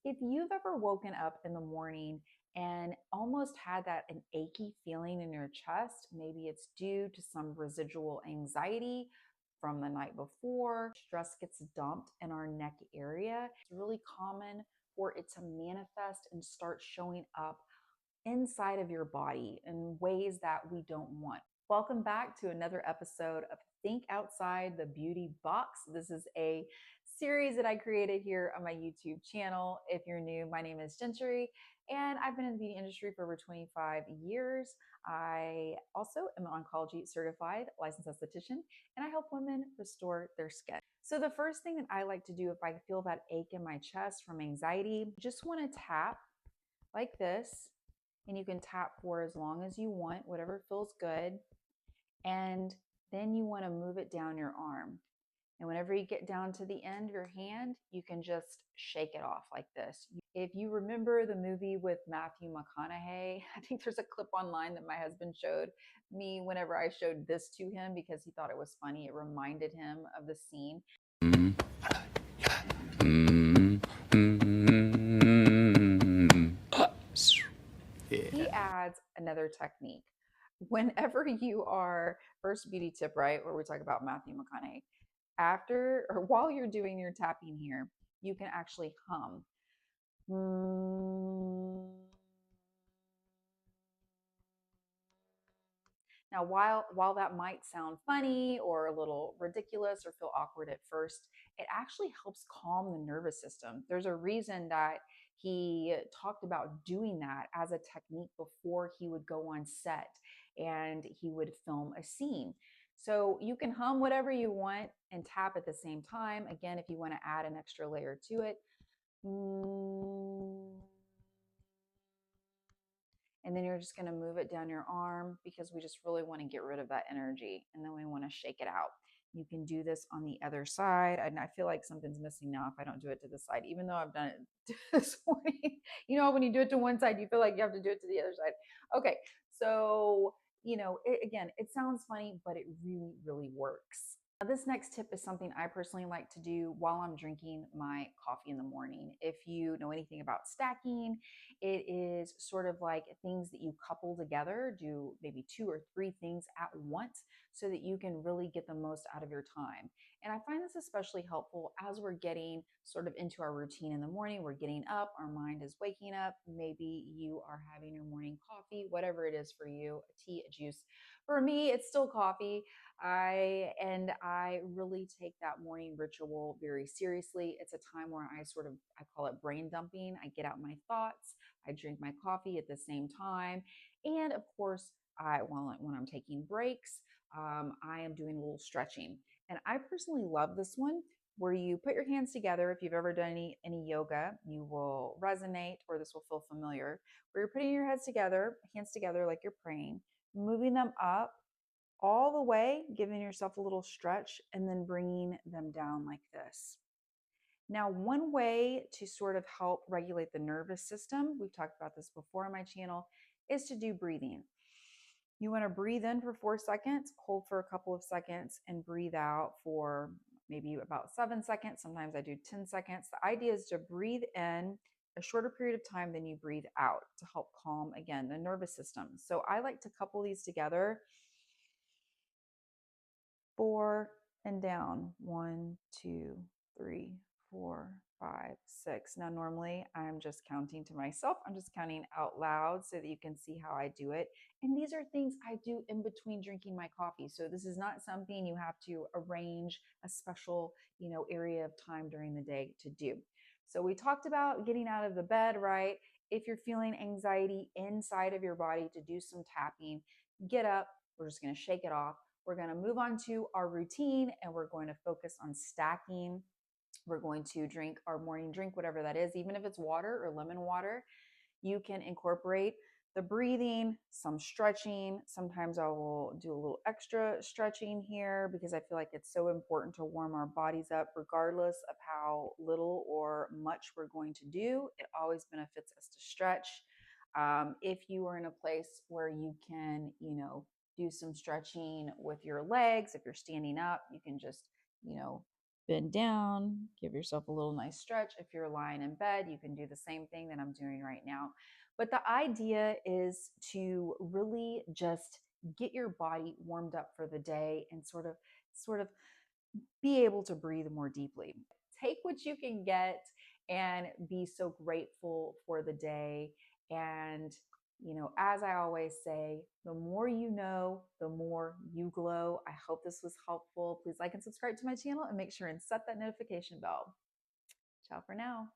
If you've ever woken up in the morning and almost had an achy feeling in your chest, maybe it's due to some residual anxiety from the night before, stress gets dumped in our neck area. It's really common for it to manifest and start showing up inside of your body in ways that we don't want. Welcome back to another episode of Think Outside the Beauty Box. This is a series that I created here on my YouTube channel. If you're new, my name is Jentri, and I've been in the beauty industry for over 25 years. I also am an oncology certified licensed esthetician, and I help women restore their skin. So, the first thing that I like to do if I feel that ache in my chest from anxiety, just want to tap like this, and you can tap for as long as you want, whatever feels good. And then you want to move it down your arm. And whenever you get down to the end of your hand, you can just shake it off like this. If you remember the movie with Matthew McConaughey, I think there's a clip online that my husband showed me whenever I showed this to him because he thought it was funny. It reminded him of the scene. He adds another technique. Whenever you are, first beauty tip, right, where we talk about Matthew McConaughey, after or while you're doing your tapping here, you can actually hum. Now, while that might sound funny or a little ridiculous or feel awkward at first, it actually helps calm the nervous system. There's a reason that he talked about doing that as a technique before he would go on set and he would film a scene. So you can hum whatever you want and tap at the same time. Again, if you want to add an extra layer to it. And then you're just going to move it down your arm because we just really want to get rid of that energy. And then we want to shake it out. You can do this on the other side. And I feel like something's missing now if I don't do it to the side, even though I've done it this morning. You know, when you do it to one side, you feel like you have to do it to the other side. Okay. So, again, it sounds funny, but it really, really works. This next tip is something I personally like to do while I'm drinking my coffee in the morning. If you know anything about stacking, it is sort of like things that you couple together, do maybe two or three things at once so that you can really get the most out of your time. And I find this especially helpful as we're getting sort of into our routine in the morning. We're getting up, our mind is waking up. Maybe you are having your morning coffee, whatever it is for you, a tea, a juice. For me, it's still coffee. I really take that morning ritual very seriously. It's a time where I call it brain dumping. I get out my thoughts, I drink my coffee at the same time. And of course, when I'm taking breaks, I am doing a little stretching. And I personally love this one where you put your hands together. If you've ever done any yoga, you will resonate or this will feel familiar. Where you're putting your hands together like you're praying, moving them up all the way, giving yourself a little stretch, and then bringing them down like this. Now, one way to sort of help regulate the nervous system, we've talked about this before on my channel, is to do breathing. You want to breathe in for 4 seconds, hold for a couple of seconds, and breathe out for maybe about 7 seconds. Sometimes I do 10 seconds. The idea is to breathe in a shorter period of time than you breathe out to help calm, again, the nervous system. So I like to couple these together. 4 and down. 1, 2, 3, 4, 5, 6. Now, normally I'm just counting to myself. I'm just counting out loud so that you can see how I do it. And these are things I do in between drinking my coffee. So this is not something you have to arrange a special, area of time during the day to do. So we talked about getting out of the bed, right? If you're feeling anxiety inside of your body, to do some tapping, get up. We're just going to shake it off. We're going to move on to our routine and we're going to focus on stacking. We're going to drink our morning drink, whatever that is, even if it's water or lemon water. You can incorporate the breathing, some stretching. Sometimes I will do a little extra stretching here because I feel like it's so important to warm our bodies up, regardless of how little or much we're going to do. It always benefits us to stretch. If you are in a place where you can, do some stretching with your legs, if you're standing up, you can just, bend down, give yourself a little nice stretch. If you're lying in bed, you can do the same thing that I'm doing right now. But the idea is to really just get your body warmed up for the day and sort of be able to breathe more deeply. Take what you can get and be so grateful for the day. And, as I always say, the more you know, the more you glow. I hope this was helpful. Please like and subscribe to my channel and make sure and set that notification bell. Ciao for now.